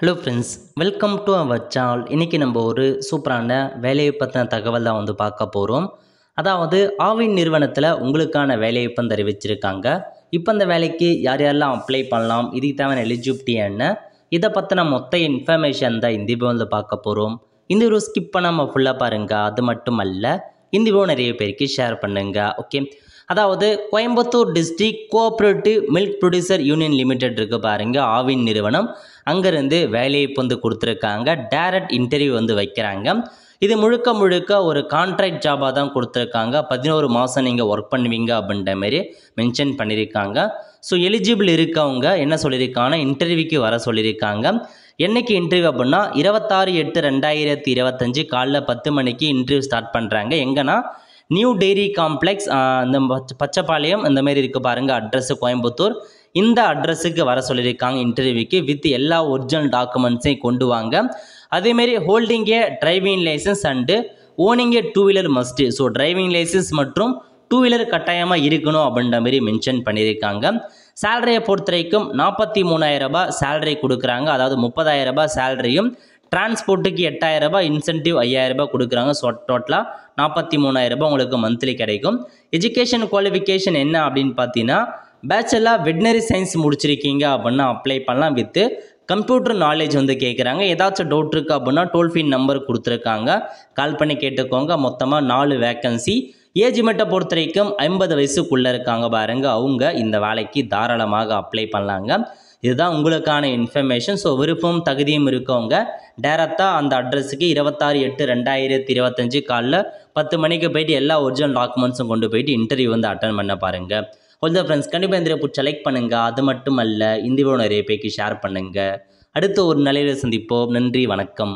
Hello friends, welcome to our channel. இன்றைக்கி நம்ம ஒரு சூப்பரான வேலையை பற்றின தகவல் தான் பார்க்க போகிறோம். அதாவது ஆவின் நிறுவனத்தில் உங்களுக்கான வேலைவாய்ப்பு தெரிவிச்சிருக்காங்க. இப்போ அந்த வேலைக்கு யார் யாரெல்லாம் அப்ளை பண்ணலாம், இதுக்கு தேவையான எலிஜிபிலிட்டி என்ன, இதை பற்றின மொத்த இன்ஃபர்மேஷன் தான் இந்த வீடியோவில் பார்க்க போகிறோம். இந்த வீடியோ ஸ்கிப் பண்ணாமல் ஃபுல்லாக பாருங்கள். அது மட்டும் அல்ல, இந்த வீடியோ நிறைய பேருக்கு ஷேர் பண்ணுங்கள். ஓகே, அதாவது Coimbatore district cooperative milk producer union limited இருக்குது பாருங்கள், ஆவின் நிறுவனம். அங்கேருந்து வேலைவாய்ப்பு கொடுத்துருக்காங்க. டைரக்ட் இன்டர்வியூ வைக்கிறாங்க. இது முழுக்க ஒரு கான்ட்ராக்ட் ஜாபாக தான் கொடுத்துருக்காங்க. 11 மாதம் நீங்கள் ஒர்க் பண்ணுவீங்க அப்படின்ற மாரி மென்ஷன் பண்ணியிருக்காங்க. ஸோ எலிஜிபிள் இருக்கவங்க என்ன சொல்லியிருக்காங்கன்னா, இன்டர்வியூக்கு வர சொல்லியிருக்காங்க. என்றைக்கு இன்டர்வியூ அப்படின்னா 26/8/2025 காலைல 10 மணிக்கு இன்டர்வியூ ஸ்டார்ட் பண்ணுறாங்க. எங்கன்னா நியூ டெய்ரி காம்ப்ளெக்ஸ், இந்த பச்சைப்பாளையம் இந்த மாதிரி இருக்குது பாருங்கள் அட்ரஸ் கோயம்புத்தூர். இந்த அட்ரஸுக்கு வர சொல்லியிருக்காங்க இன்டர்வியூக்கு. வித் எல்லா ஒரிஜினல் டாக்குமெண்ட்ஸையும் கொண்டு வாங்க. அதேமாரி holding a driving licence and owning a 2 wheeler must. So driving licence மற்றும் 2 வீலர் கட்டாயமாக இருக்கணும் அப்படின்ற மாதிரி மென்ஷன் பண்ணியிருக்காங்க. சேலரியை பொறுத்த வரைக்கும் 43,000 ரூபாய் சேலரி கொடுக்குறாங்க. அதாவது 30,000 ரூபாய் சேலரியும், டிரான்ஸ்போர்ட்டுக்கு 8,000 ரூபாய், இன்சென்டிவ் 5,000 ரூபாய் கொடுக்குறாங்க. ஸோ டோட்டலாக 43,000 ரூபாய் உங்களுக்கு மந்த்லி கிடைக்கும். எஜுகேஷன் குவாலிஃபிகேஷன் என்ன அப்படின்னு பார்த்தீங்கன்னா, பேச்சுலர் வெட்னரி சயின்ஸ் முடிச்சிருக்கீங்க அப்படின்னா அப்ளை பண்ணலாம். வித்து கம்ப்யூட்டர் நாலேஜ் கேட்குறாங்க. ஏதாச்சும் டவுட் இருக்குது அப்படின்னா டோல் ஃப்ரீ நம்பர் கொடுத்துருக்காங்க, கால் பண்ணி கேட்டுக்கோங்க. மொத்தமாக 4 வேக்கன்சி. ஏஜ் மெட்டை பொறுத்த வரைக்கும் 50 வயசுக்குள்ளே இருக்காங்க பாருங்க, அவங்க இந்த வேலைக்கு தாராளமாக அப்ளை பண்ணலாங்க. இதுதான் உங்களுக்கான இன்ஃபர்மேஷன். ஸோ விருப்பம் தகுதியும் இருக்கவங்க டேரெக்டாக அந்த அட்ரஸுக்கு 26/8/2025 காலைல 10 மணிக்கு போயிட்டு எல்லா ஒரிஜினல் டாக்குமெண்ட்ஸும் கொண்டு போயிட்டு இன்டர்வியூ அட்டன் பண்ண பாருங்கள். ஆல் த ஃப்ரெண்ட்ஸ், கண்டிப்பாக இந்த பிடிச்ச லைக் பண்ணுங்கள். அது மட்டும் அல்ல, இந்த வீடியோ நிறைய பேருக்கு ஷேர் பண்ணுங்கள். அடுத்த ஒரு நிலையில் சந்திப்போம். நன்றி, வணக்கம்.